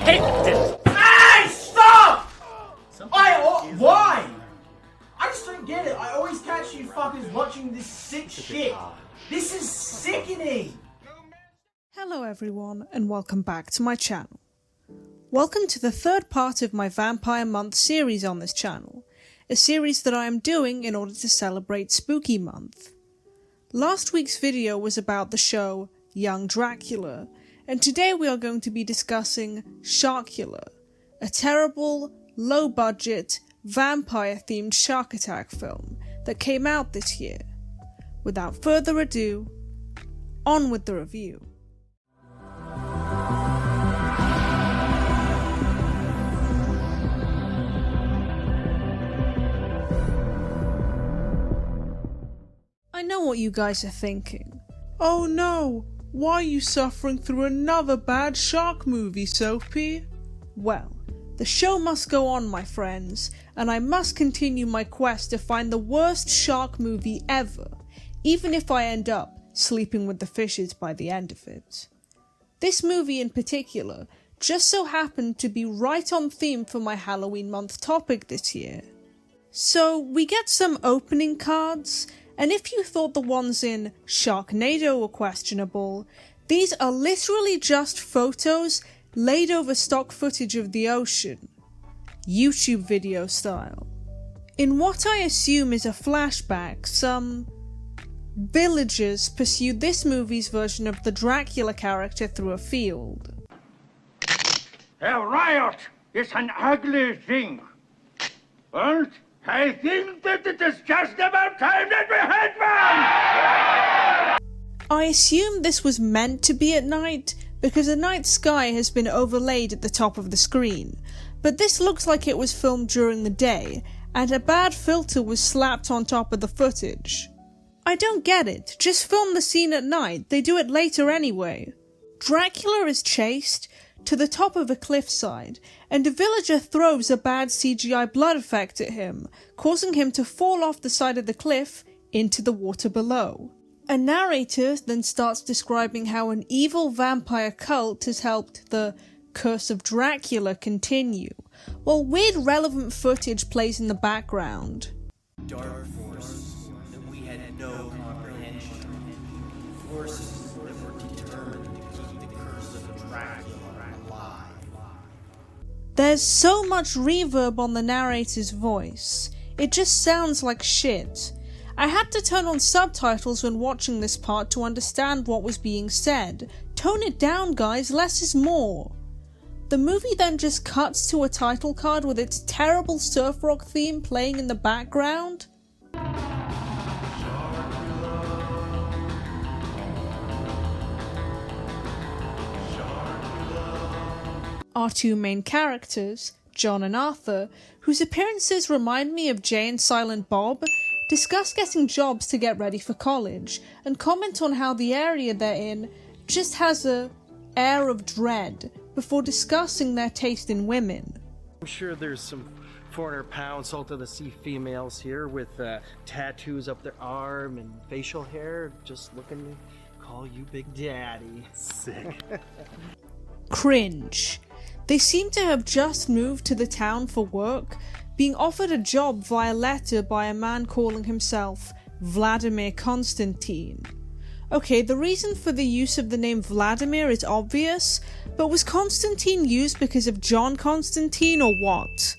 hate this. Hey, stop! Why? I just don't get it. I always catch you fuckers watching this sick shit. This is sickening. Hello everyone, and welcome back to my channel. Welcome to the third part of my Vampire Month series on this channel, a series that I am doing in order to celebrate Spooky Month. Last week's video was about the show Young Dracula, and today we are going to be discussing Sharkula, a terrible, low-budget, vampire-themed shark attack film that came out this year. Without further ado, on with the review. I know what you guys are thinking. Oh no, why are you suffering through another bad shark movie, Sophie? Well, the show must go on, my friends, and I must continue my quest to find the worst shark movie ever, even if I end up sleeping with the fishes by the end of it. This movie in particular just so happened to be right on theme for my Halloween month topic this year. So we get some opening cards, and if you thought the ones in Sharknado were questionable, these are literally just photos laid over stock footage of the ocean, YouTube video style. In what I assume is a flashback, some villagers pursue this movie's version of the Dracula character through a field. A riot is an ugly thing. And I think that it is just about time that we had one! I assume this was meant to be at night because a night sky has been overlaid at the top of the screen, but this looks like it was filmed during the day and a bad filter was slapped on top of the footage. I don't get it, just film the scene at night, they do it later anyway. Dracula is chased to the top of a cliffside, and a villager throws a bad CGI blood effect at him, causing him to fall off the side of the cliff into the water below. A narrator then starts describing how an evil vampire cult has helped the Curse of Dracula continue, while weird relevant footage plays in the background. Dark forces that we had no comprehension. Forces that were determined to keep the curse of Dracula alive. There's so much reverb on the narrator's voice, it just sounds like shit. I had to turn on subtitles when watching this part to understand what was being said. Tone it down, guys, less is more. The movie then just cuts to a title card with its terrible surf rock theme playing in the background. Our two main characters, John and Arthur, whose appearances remind me of Jay and Silent Bob, discuss getting jobs to get ready for college, and comment on how the area they're in just has a air of dread, before discussing their taste in women. I'm sure there's some 400-pound salt-of-the-sea females here with tattoos up their arm and facial hair, just looking to call you Big Daddy. Sick. Cringe. They seem to have just moved to the town for work, being offered a job via letter by a man calling himself Vladimir Constantine. Okay, the reason for the use of the name Vladimir is obvious, but was Constantine used because of John Constantine or what?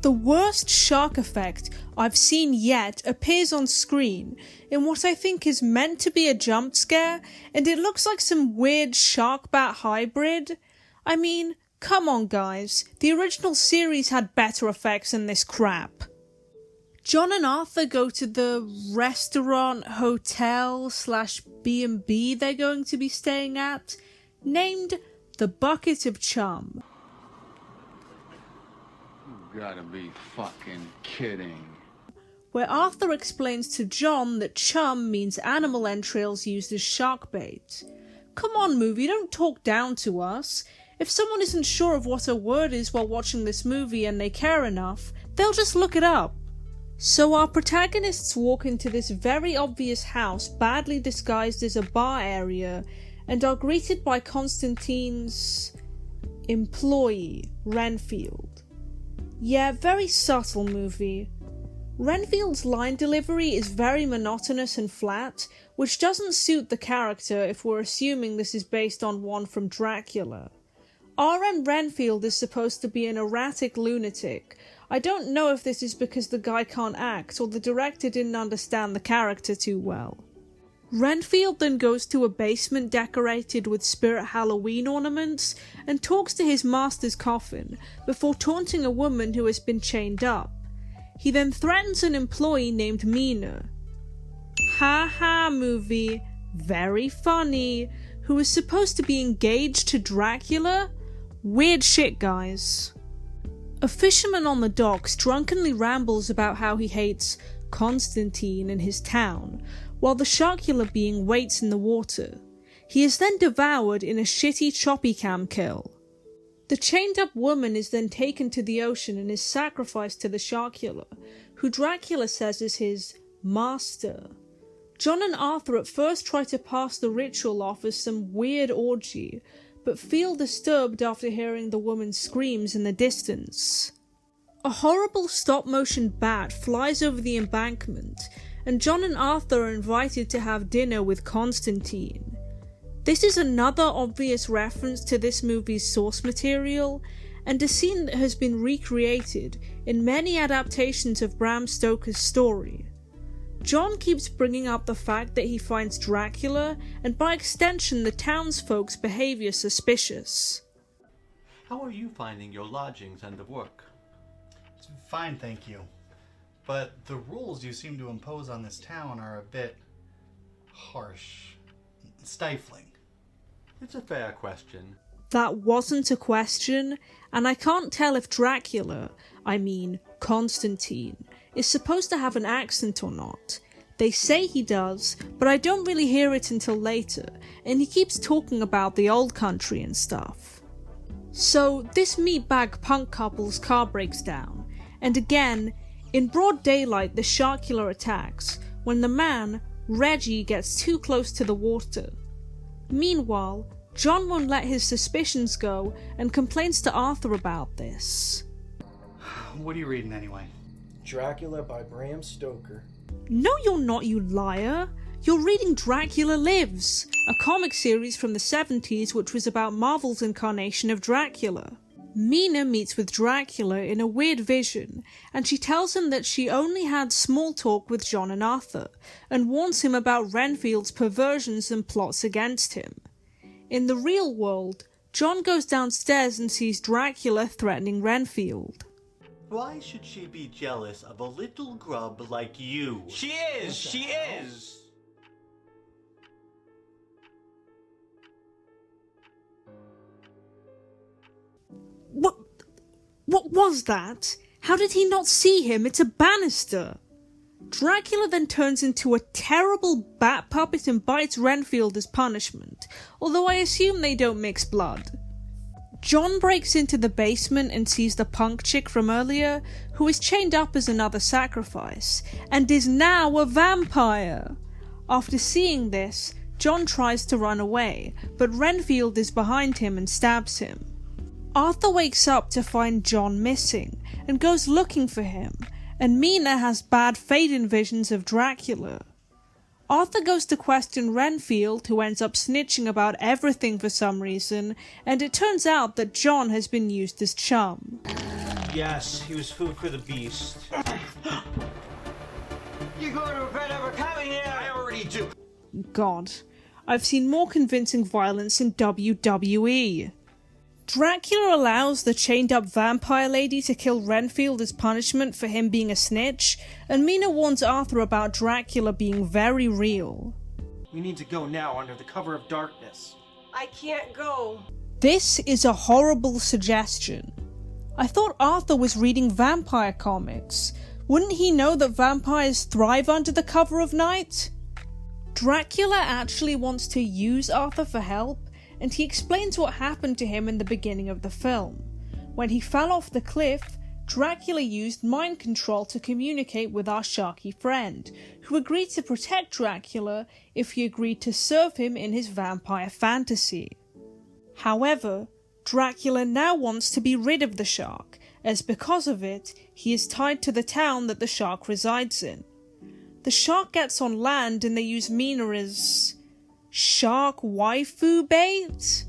The worst shark effect I've seen yet appears on screen in what I think is meant to be a jump scare, and it looks like some weird shark bat hybrid. I mean, come on guys, the original series had better effects than this crap. John and Arthur go to the restaurant, hotel / B&B they're going to be staying at, named the Bucket of Chum. You gotta be fucking kidding. Where Arthur explains to John that chum means animal entrails used as shark bait. Come on movie, don't talk down to us. If someone isn't sure of what a word is while watching this movie and they care enough, they'll just look it up. So our protagonists walk into this very obvious house badly disguised as a bar area and are greeted by Constantine's Employee, Renfield. Yeah, very subtle movie. Renfield's line delivery is very monotonous and flat, which doesn't suit the character if we're assuming this is based on one from Dracula. R.M. Renfield is supposed to be an erratic lunatic. I don't know if this is because the guy can't act or the director didn't understand the character too well. Renfield then goes to a basement decorated with Spirit Halloween ornaments and talks to his master's coffin before taunting a woman who has been chained up. He then threatens an employee named Mina. Ha ha movie, very funny, who is supposed to be engaged to Dracula? Weird shit, guys. A fisherman on the docks drunkenly rambles about how he hates Constantine and his town, while the Sharkula being waits in the water. He is then devoured in a shitty choppy cam kill. The chained up woman is then taken to the ocean and is sacrificed to the Sharkula, who Dracula says is his master. John and Arthur at first try to pass the ritual off as some weird orgy, but feel disturbed after hearing the woman's screams in the distance. A horrible stop-motion bat flies over the embankment, and John and Arthur are invited to have dinner with Constantine. This is another obvious reference to this movie's source material, and a scene that has been recreated in many adaptations of Bram Stoker's story. John keeps bringing up the fact that he finds Dracula, and by extension the townsfolk's behaviour suspicious. How are you finding your lodgings and the work? It's fine, thank you. But the rules you seem to impose on this town are a bit harsh, stifling. It's a fair question. That wasn't a question, and I can't tell if Dracula, I mean Constantine, is supposed to have an accent or not. They say he does, but I don't really hear it until later, and he keeps talking about the old country and stuff. So this meatbag punk couple's car breaks down, and again, in broad daylight the Sharkula attacks, when the man, Reggie, gets too close to the water. Meanwhile, John won't let his suspicions go and complains to Arthur about this. What are you reading anyway? Dracula by Bram Stoker. No, you're not, you liar! You're reading Dracula Lives, a comic series from the 70s which was about Marvel's incarnation of Dracula. Mina meets with Dracula in a weird vision, and she tells him that she only had small talk with John and Arthur, and warns him about Renfield's perversions and plots against him. In the real world, John goes downstairs and sees Dracula threatening Renfield. Why should she be jealous of a little grub like you? She is! What was that? How did he not see him? It's a banister! Dracula then turns into a terrible bat puppet and bites Renfield as punishment, although I assume they don't mix blood. John breaks into the basement and sees the punk chick from earlier, who is chained up as another sacrifice, and is now a vampire. After seeing this, John tries to run away, but Renfield is behind him and stabs him. Arthur wakes up to find John missing, and goes looking for him, and Mina has bad fade-in visions of Dracula. Arthur goes to question Renfield, who ends up snitching about everything for some reason, and it turns out that John has been used as chum. Yes, he was food for the beast. You go to regret ever coming here! I already do! God, I've seen more convincing violence in WWE. Dracula allows the chained-up vampire lady to kill Renfield as punishment for him being a snitch, and Mina warns Arthur about Dracula being very real. We need to go now under the cover of darkness. I can't go. This is a horrible suggestion. I thought Arthur was reading vampire comics. Wouldn't he know that vampires thrive under the cover of night? Dracula actually wants to use Arthur for help, and he explains what happened to him in the beginning of the film. When he fell off the cliff, Dracula used mind control to communicate with our Sharky friend, who agreed to protect Dracula if he agreed to serve him in his vampire fantasy. However, Dracula now wants to be rid of the shark, as because of it, he is tied to the town that the shark resides in. The shark gets on land and they use Mina as shark waifu bait?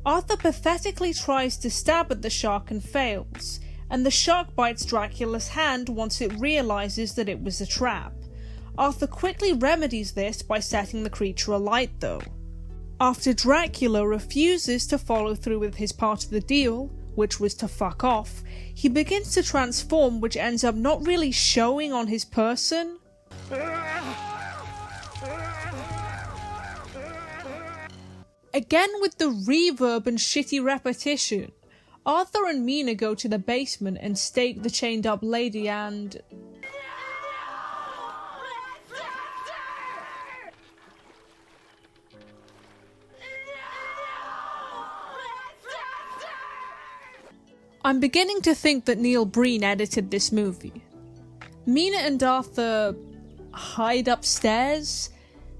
Arthur pathetically tries to stab at the shark and fails, and the shark bites Dracula's hand once it realizes that it was a trap. Arthur quickly remedies this by setting the creature alight though. After Dracula refuses to follow through with his part of the deal, which was to fuck off, he begins to transform, which ends up not really showing on his person. Again with the reverb and shitty repetition, Arthur and Mina go to the basement and stake the chained up lady and... I'm beginning to think that Neil Breen edited this movie. Mina and Arthur hide upstairs.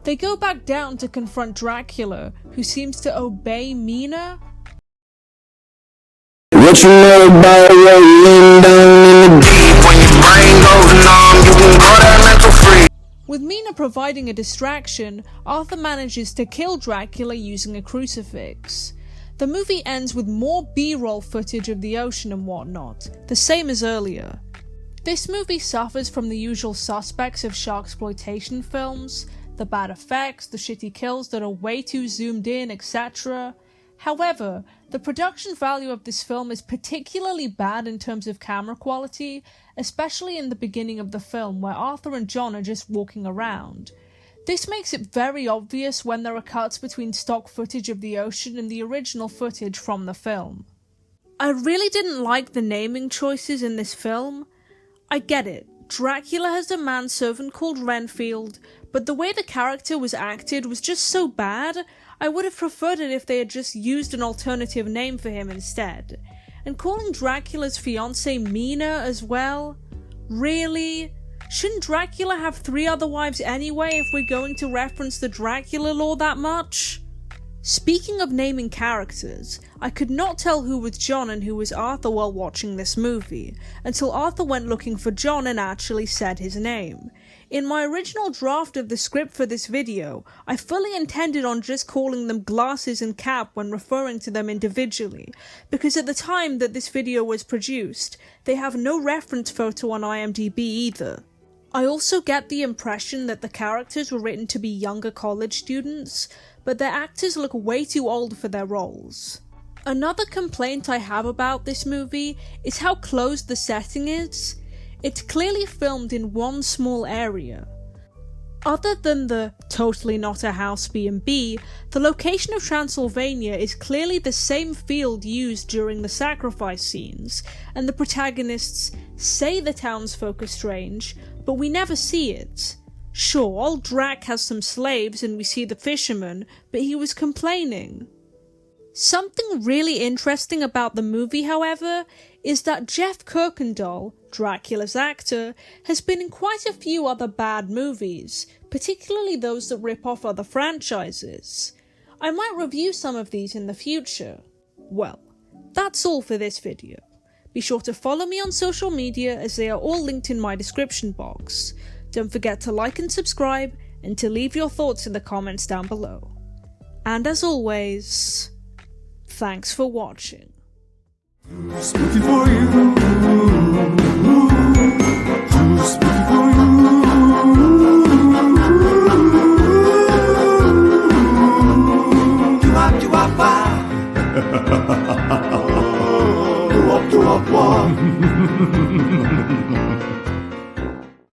They go back down to confront Dracula, who seems to obey Mina. What you know about rolling down in the deep? When your brain goes numb, you can call that mental free. With Mina providing a distraction, Arthur manages to kill Dracula using a crucifix. The movie ends with more B-roll footage of the ocean and whatnot, the same as earlier. This movie suffers from the usual suspects of sharksploitation films, the bad effects, the shitty kills that are way too zoomed in, etc. However, the production value of this film is particularly bad in terms of camera quality, especially in the beginning of the film where Arthur and John are just walking around. This makes it very obvious when there are cuts between stock footage of the ocean and the original footage from the film. I really didn't like the naming choices in this film. I get it, Dracula has a manservant called Renfield, but the way the character was acted was just so bad, I would have preferred it if they had just used an alternative name for him instead. And calling Dracula's fiancée Mina as well? Really? Shouldn't Dracula have 3 other wives anyway if we're going to reference the Dracula lore that much? Speaking of naming characters, I could not tell who was John and who was Arthur while watching this movie, until Arthur went looking for John and actually said his name. In my original draft of the script for this video, I fully intended on just calling them Glasses and Cap when referring to them individually, because at the time that this video was produced, they have no reference photo on IMDb either. I also get the impression that the characters were written to be younger college students, but their actors look way too old for their roles. Another complaint I have about this movie is how closed the setting is. It's clearly filmed in one small area. Other than the totally not a house B&B, the location of Transylvania is clearly the same field used during the sacrifice scenes, and the protagonists say the townsfolk are strange, but we never see it. Sure, old Drac has some slaves and we see the fisherman, but he was complaining. Something really interesting about the movie, however, is that Jeff Kirkendall, Dracula's actor, has been in quite a few other bad movies, particularly those that rip off other franchises. I might review some of these in the future. Well, that's all for this video. Be sure to follow me on social media as they are all linked in my description box. Don't forget to like and subscribe, and to leave your thoughts in the comments down below. And as always, thanks for watching. Spooky for you. Too spooky for you. Do-wop, do-wop, wop.